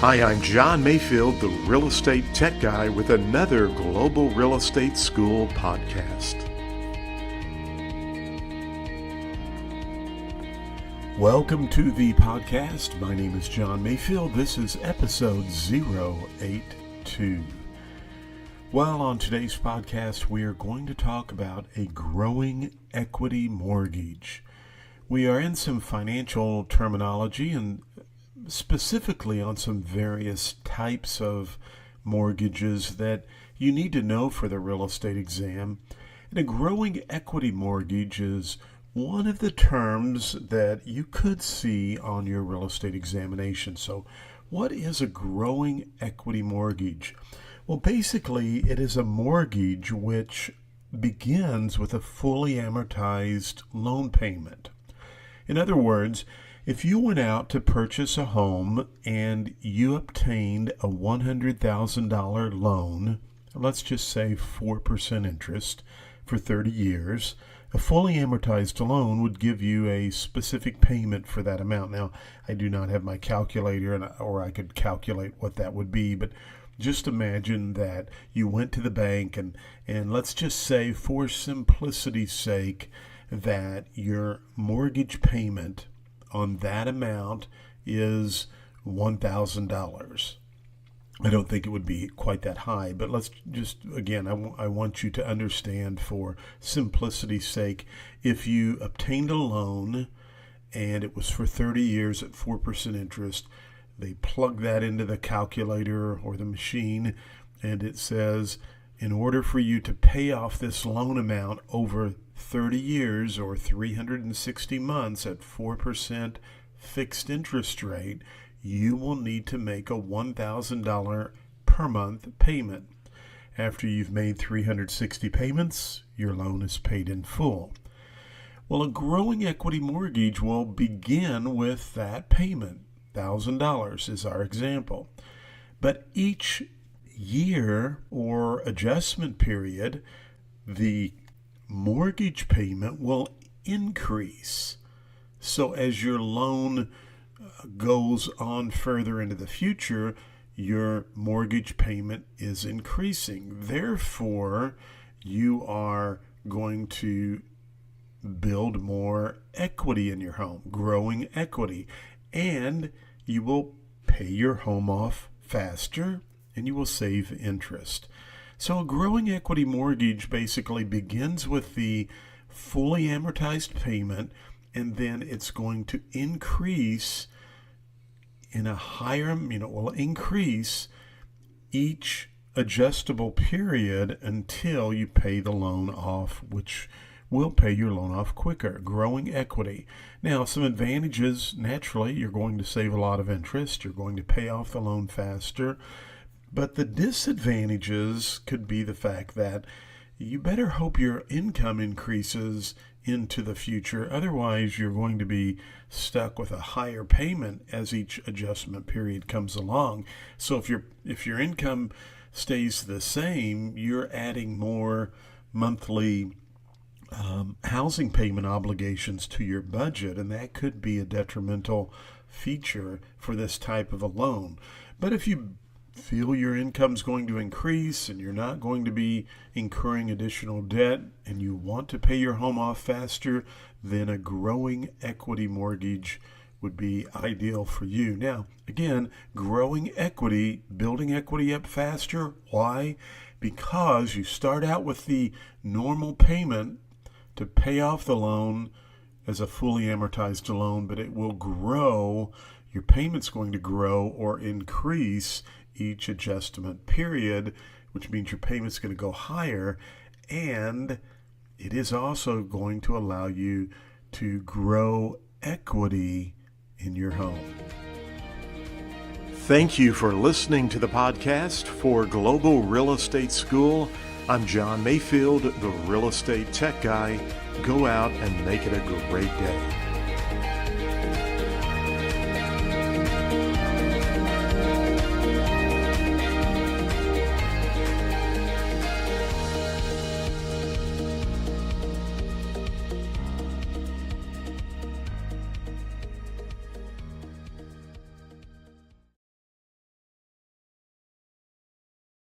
Hi, I'm John Mayfield, the Real Estate Tech Guy, with another Global Real Estate School podcast. Welcome to the podcast. My name is John Mayfield. This is episode 082. Well, on today's podcast, we are going to talk about a growing equity mortgage. We are in some financial terminology and specifically on some various types of mortgages that you need to know for the real estate exam. And a growing equity mortgage is one of the terms that you could see on your real estate examination. So what is a growing equity mortgage? Well, basically, it is a mortgage which begins with a fully amortized loan payment. In other words, if you went out to purchase a home and you obtained a $100,000 loan, let's just say 4% interest for 30 years, a fully amortized loan would give you a specific payment for that amount. Now, I do not have my calculator, or I could calculate what that would be, but just imagine that you went to the bank and let's just say, for simplicity's sake, that your mortgage payment on that amount is $1,000. I don't think it would be quite that high, but let's just, again, I want you to understand, for simplicity's sake, if you obtained a loan and it was for 30 years at 4% interest, they plug that into the calculator or the machine, and it says, in order for you to pay off this loan amount over 30 years or 360 months at 4% fixed interest rate, you will need to make a $1,000 per month payment. After you've made 360 payments, your loan is paid in full. Well, a growing equity mortgage will begin with that payment. $1,000 is our example. But each year or adjustment period, the mortgage payment will increase. So as your loan goes on further into the future, your mortgage payment is increasing. Therefore, you are going to build more equity in your home, growing equity, and you will pay your home off faster and you will save interest. So a growing equity mortgage basically begins with the fully amortized payment, and then it's going to increase in a higher, will increase each adjustable period until you pay the loan off, which will pay your loan off quicker. Growing equity. Now, some advantages: naturally, you're going to save a lot of interest. You're going to pay off the loan faster. But the disadvantages could be the fact that you better hope your income increases into the future. Otherwise, you're going to be stuck with a higher payment as each adjustment period comes along. So if your income stays the same, you're adding more monthly housing payment obligations to your budget, and that could be a detrimental feature for this type of a loan. But if you feel your income's going to increase and you're not going to be incurring additional debt and you want to pay your home off faster, then a growing equity mortgage would be ideal for you. Now, again, growing equity, building equity up faster. Why? Because you start out with the normal payment to pay off the loan as a fully amortized loan, but it will grow. Your payment's going to grow or increase each adjustment period, which means your payment's going to go higher, and it is also going to allow you to grow equity in your home. Thank you for listening to the podcast for Global Real Estate School. I'm John Mayfield, the Real Estate Tech Guy. Go out and make it a great day.